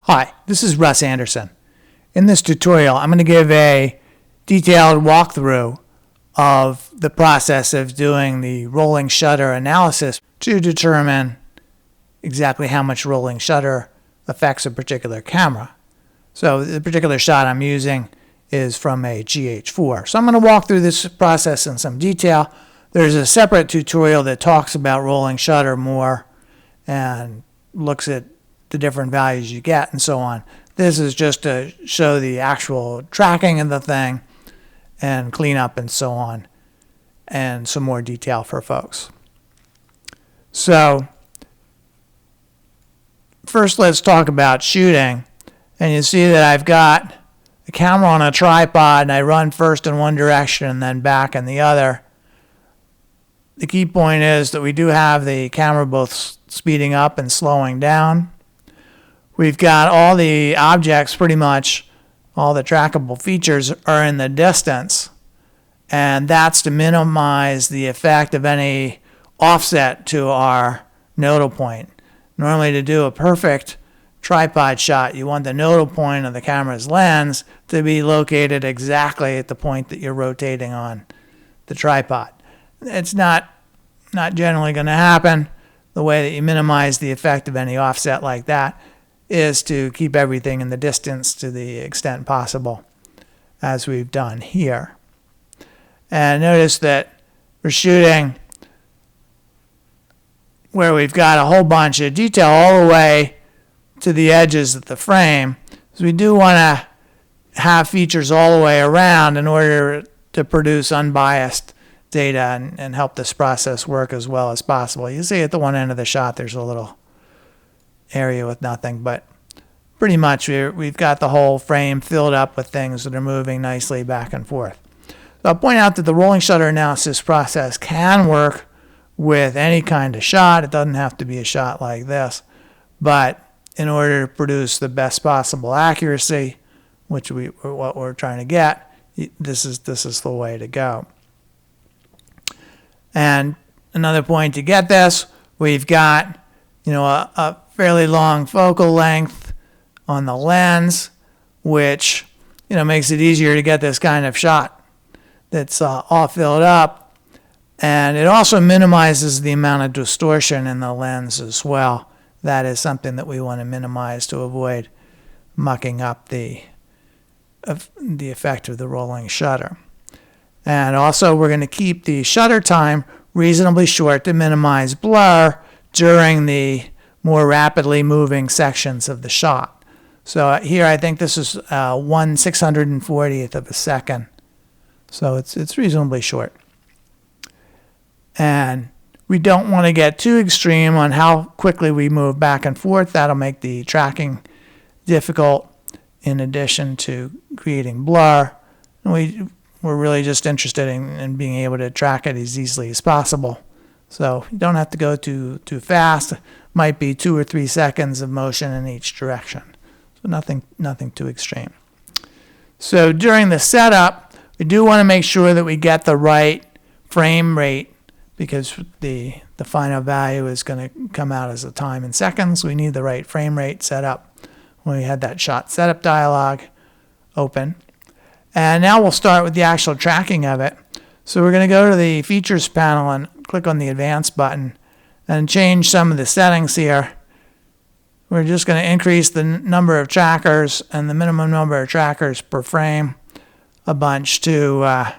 Hi, this is Russ Andersson. In this tutorial, I'm going to give a detailed walkthrough of the process of doing the rolling shutter analysis to determine exactly how much rolling shutter affects a particular camera. So the particular shot I'm using is from a GH4. So I'm going to walk through this process in some detail. There's a separate tutorial that talks about rolling shutter more and looks at the different values you get and so on. This is just to show the actual tracking of the thing and cleanup and so on, and some more detail for folks. So first let's talk about shooting. And you see that I've got the camera on a tripod and I run first in one direction and then back in the other. The key point is that we do have the camera both speeding up and slowing down. We've got all the objects, pretty much all the trackable features are in the distance, and that's to minimize the effect of any offset to our nodal point. Normally, to do a perfect tripod shot, you want the nodal point of the camera's lens to be located exactly at the point that you're rotating on the tripod. It's not generally going to happen. The way that you minimize the effect of any offset like that is to keep everything in the distance to the extent possible, as we've done here. And notice that we're shooting where we've got a whole bunch of detail all the way to the edges of the frame. So we do want to have features all the way around in order to produce unbiased data and help this process work as well as possible. You see at the one end of the shot there's a little area with nothing, but pretty much we've got the whole frame filled up with things that are moving nicely back and forth. So I'll point out that the rolling shutter analysis process can work with any kind of shot. It doesn't have to be a shot like this, but in order to produce the best possible accuracy, which what we're trying to get, this is the way to go. And another point to get this, we've got a fairly long focal length on the lens, which makes it easier to get this kind of shot that's all filled up, and it also minimizes the amount of distortion in the lens as well. That is something that we want to minimize to avoid mucking up the effect of the rolling shutter. And also we're going to keep the shutter time reasonably short to minimize blur during the more rapidly moving sections of the shot. So here I think this is 1/640th of a second. So it's reasonably short. And we don't want to get too extreme on how quickly we move back and forth. That'll make the tracking difficult in addition to creating blur. And we're really just interested in being able to track it as easily as possible. So you don't have to go too fast. It might be 2 or 3 seconds of motion in each direction. So nothing too extreme. So during the setup, we do want to make sure that we get the right frame rate, because the final value is going to come out as a time in seconds. We need the right frame rate set up when we had that shot setup dialog open. And now we'll start with the actual tracking of it. So we're going to go to the features panel and click on the advanced button and change some of the settings here. We're just going to increase the number of trackers and the minimum number of trackers per frame a bunch to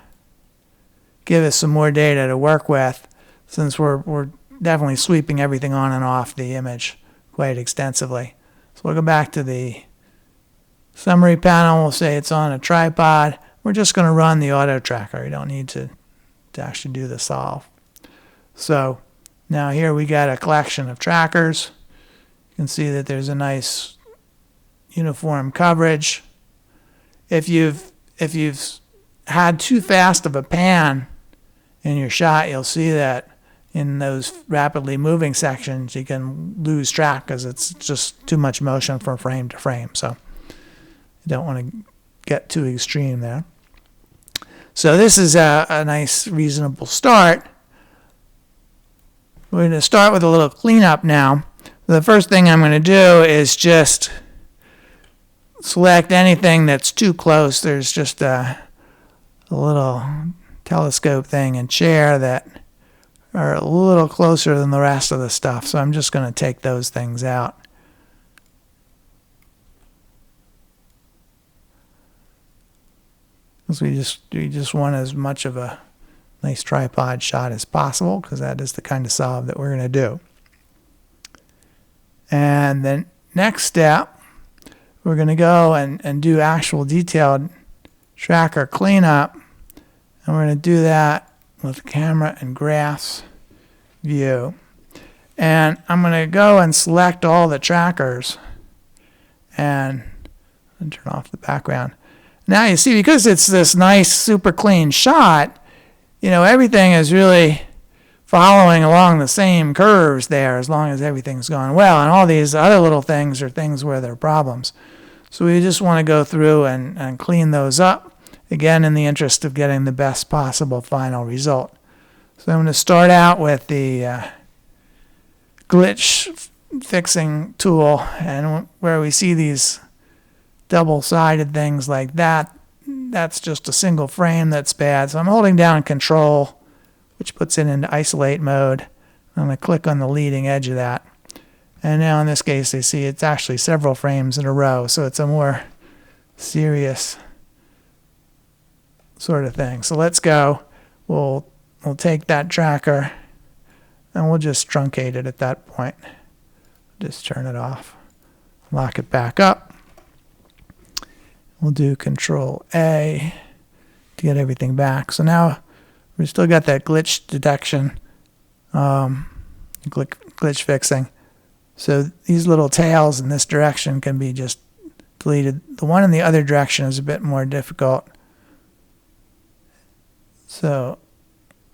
give us some more data to work with, since we're definitely sweeping everything on and off the image quite extensively. So we'll go back to the summary panel. We'll say it's on a tripod. We're just going to run the auto tracker. You don't need to actually do the solve. So now here we got a collection of trackers. You can see that there's a nice uniform coverage. If you've had too fast of a pan in your shot, you'll see that in those rapidly moving sections you can lose track because it's just too much motion from frame to frame. So you don't want to get too extreme there. So this is a nice reasonable start. We're going to start with a little cleanup now. The first thing I'm going to do is just select anything that's too close. There's just a little telescope thing and chair that are a little closer than the rest of the stuff. So I'm just going to take those things out. Because we just want as much of a nice tripod shot as possible, because that is the kind of solve that we're going to do. And then next step, we're going to go and do actual detailed tracker cleanup. And we're going to do that with camera and graphs view. And I'm going to go and select all the trackers and turn off the background. Now you see, because it's this nice, super clean shot, everything is really following along the same curves there, as long as everything's going well. And all these other little things are things where there are problems. So we just want to go through and clean those up, again, in the interest of getting the best possible final result. So I'm going to start out with the glitch fixing tool, and where we see these double-sided things like that, that's just a single frame that's bad. So I'm holding down Control, which puts it into isolate mode. I'm going to click on the leading edge of that. And now in this case, you see it's actually several frames in a row, so it's a more serious sort of thing. So let's go. We'll take that tracker, and we'll just truncate it at that point. Just turn it off. Lock it back up. We'll do Control A to get everything back. So now we've still got that glitch detection, glitch fixing. So these little tails in this direction can be just deleted. The one in the other direction is a bit more difficult. So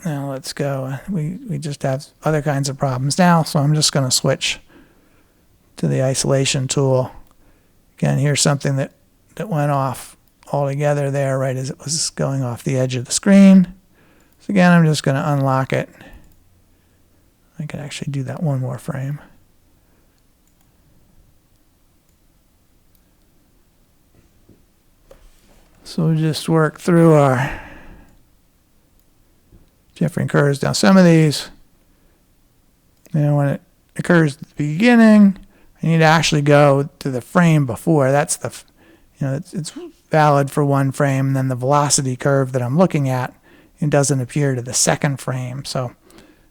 now let's go. We just have other kinds of problems now, so I'm just going to switch to the isolation tool. Again, here's something that went off altogether there right as it was going off the edge of the screen. So again, I'm just going to unlock it. I can actually do that one more frame. So we'll just work through our different curves. Now some of these, when it occurs at the beginning, I need to actually go to the frame before. That's the, it's valid for one frame, and then the velocity curve that I'm looking at, it doesn't appear to the second frame. So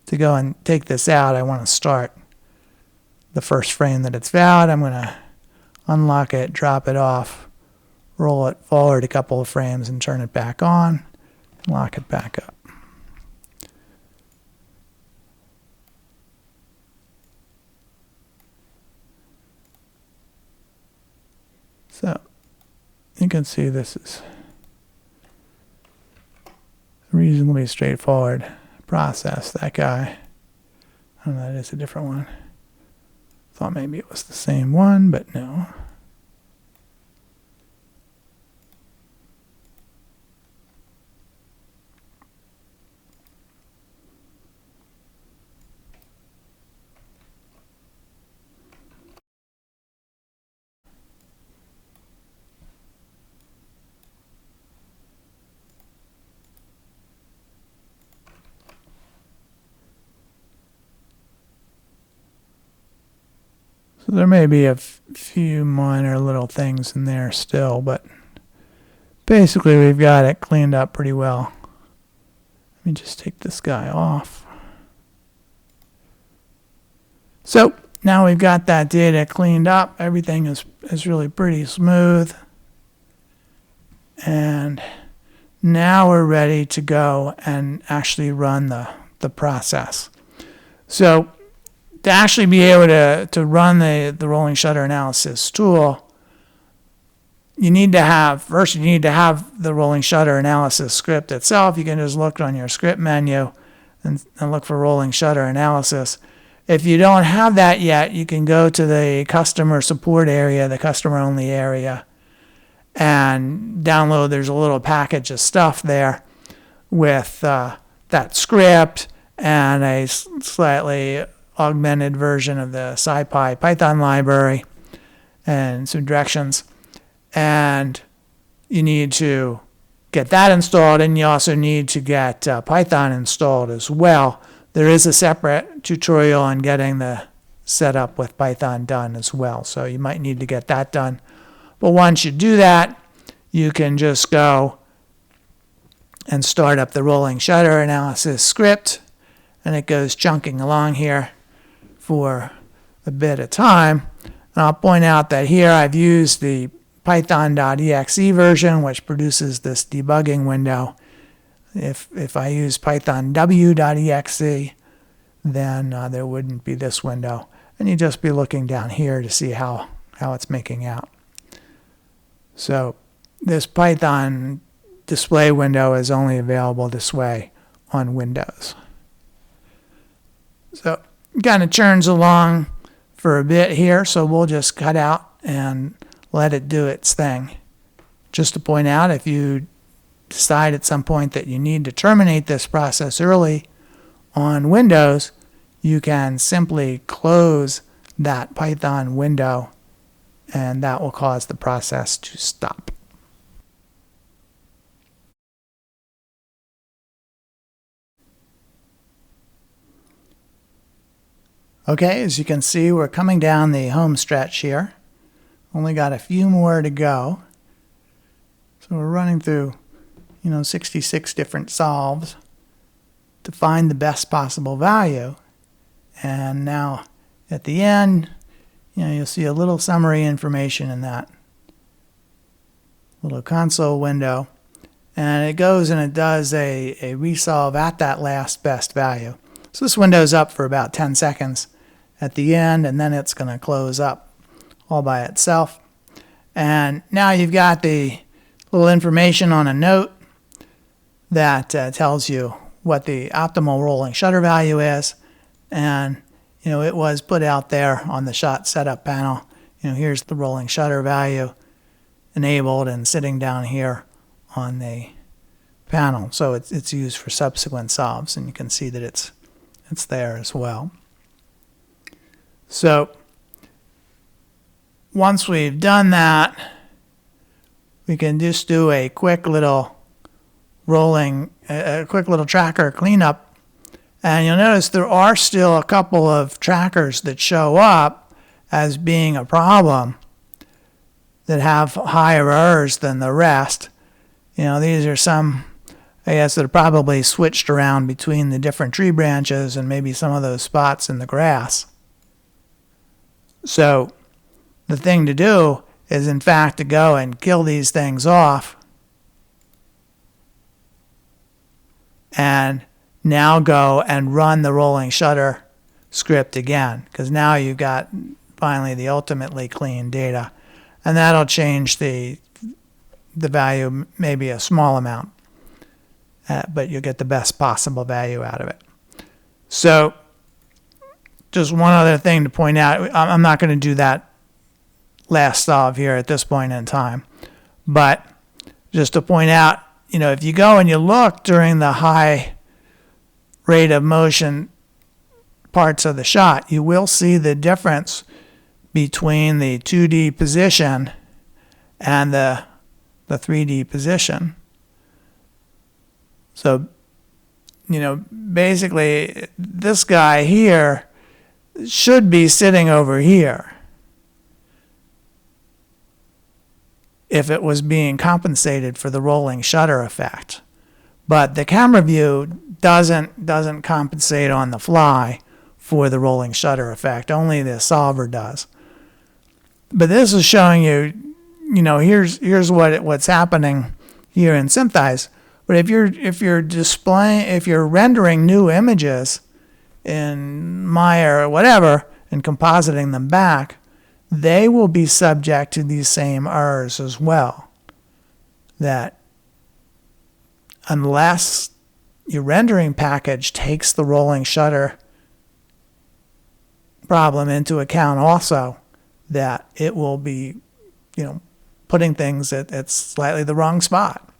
to go and take this out, I want to start the first frame that it's valid. I'm going to unlock it, drop it off, roll it forward a couple of frames, and turn it back on, and lock it back up. So you can see this is a reasonably straightforward process. That guy, oh, that is a different one. Thought maybe it was the same one, but no. So there may be a few minor little things in there still, but basically we've got it cleaned up pretty well. Let me just take this guy off. So now we've got that data cleaned up. Everything is really pretty smooth. And now we're ready to go and actually run the process. So to actually be able to run the rolling shutter analysis tool, you need to have the rolling shutter analysis script itself. You can just look on your script menu and look for rolling shutter analysis. If you don't have that yet, you can go to the customer support area, the customer only area, and download. There's a little package of stuff there with that script and a slightly augmented version of the SciPy Python library and some directions. and you need to get that installed, and you also need to get Python installed as well. There is a separate tutorial on getting the setup with Python done as well, so you might need to get that done. But once you do that, you can just go and start up the rolling shutter analysis script, and it goes chunking along here for a bit of time. And I'll point out that here I've used the python.exe version, which produces this debugging window. If I use python.w.exe, then there wouldn't be this window. And you'd just be looking down here to see how it's making out. So this Python display window is only available this way on Windows. So it kind of churns along for a bit here, so we'll just cut out and let it do its thing. Just to point out, if you decide at some point that you need to terminate this process early on Windows, you can simply close that Python window, and that will cause the process to stop. Okay, as you can see, we're coming down the home stretch here. Only got a few more to go. So we're running through, 66 different solves to find the best possible value. And now at the end, you'll see a little summary information in that little console window. And it goes and it does a resolve at that last best value. So this window's up for about 10 seconds at the end, and then it's going to close up all by itself. And now you've got the little information on a note that tells you what the optimal rolling shutter value is. And it was put out there on the shot setup panel. Here's the rolling shutter value enabled and sitting down here on the panel. So it's used for subsequent solves, and you can see that it's there as well. So once we've done that, we can just do a quick little tracker cleanup. And you'll notice there are still a couple of trackers that show up as being a problem that have higher errors than the rest. These are some, I guess, that are probably switched around between the different tree branches and maybe some of those spots in the grass. So the thing to do is, in fact, to go and kill these things off and now go and run the rolling shutter script again, because now you've got finally the ultimately clean data, and that'll change the value maybe a small amount, but you'll get the best possible value out of it. So just one other thing to point out, I'm not going to do that last solve here at this point in time, but just to point out, if you go and you look during the high rate of motion parts of the shot, you will see the difference between the 2D position and the 3D position. So, basically this guy here should be sitting over here if it was being compensated for the rolling shutter effect. But the camera view doesn't compensate on the fly for the rolling shutter effect. Only the solver does. But this is showing you, here's what's happening here in SynthEyes. But if you're rendering new images in Maya or whatever and compositing them back, they will be subject to these same errors as well. That unless your rendering package takes the rolling shutter problem into account also, that it will be, putting things at slightly the wrong spot.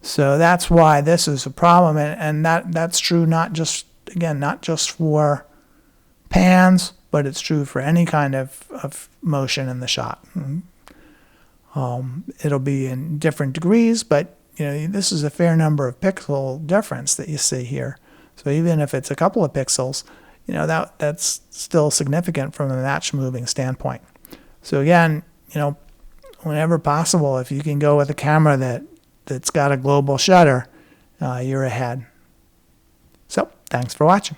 So that's why this is a problem, and that's true not just for pans, but it's true for any kind of motion in the shot. It'll be in different degrees, but this is a fair number of pixel difference that you see here. So even if it's a couple of pixels, that's still significant from a match moving standpoint. So again, whenever possible, if you can go with a camera that's got a global shutter, you're ahead. So thanks for watching.